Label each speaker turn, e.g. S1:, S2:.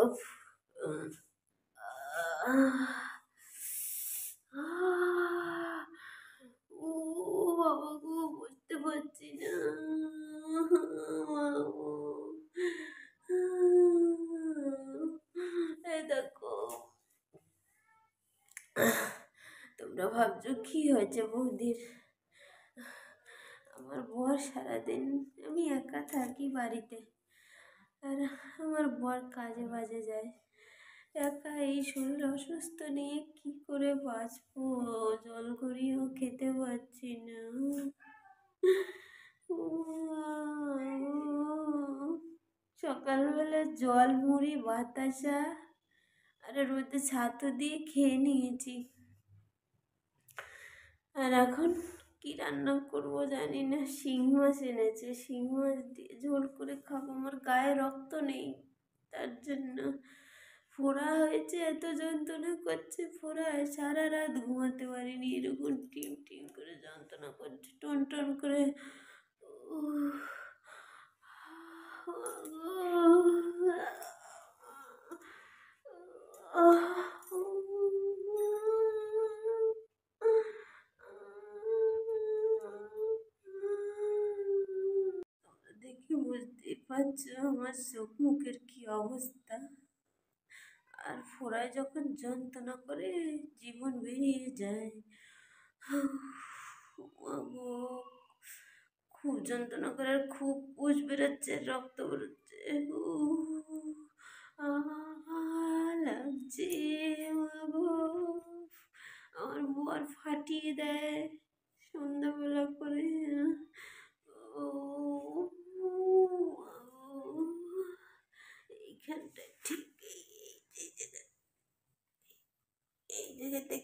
S1: উফ, উম, আহ, আহ, ও বাবা গো, বুঝতে পারছি না। এই দেখো, তোমরা ভাবছো কি হয়েছে বৌদির। আমার বর সারাদিন, আমি একা থাকি বাড়িতে, আর আমার বর কাজে বাজে যায়। একা এই শরীর অসুস্থ নিয়ে কি করে বাঁচবো? জল গড়িয়েও খেতে পারছি না। সকালবেলা জল মুড়ি বাতাসা আর ওর মধ্যে ছাতু দিয়ে খেয়ে নিয়েছি। আর এখন কি রান্না করব জানি না। শিং মাছ এনেছে, শিং মাছ দিয়ে ঝোল করে খাবো। আমার গায়ে রক্ত নেই, তার জন্য ফোড়া হয়েছে, এত যন্ত্রণা করছে ফোড়ায়। সারা রাত ঘুমাতে পারিনি, এরকম টিম টিম করে যন্ত্রণা করছে, টন টন করে। উহ, দেখি বুঝতেই পারছো আমার চোখ মুখের কি অবস্থা। আর ফোড়ায় যখন যন্ত্রণা করে জীবন বেরিয়ে যায়। মাগো, খুব যন্ত্রণা করে, আর খুব পুষ বেরোচ্ছে, রক্ত বেরোচ্ছে। লাগছে মাগো। আমার বর ফাটিয়ে দেয় সন্ধ্যাবেলা করে। ও মাগো, এইখানটায় ঠিক এই জায়গায়, এই জায়গাতে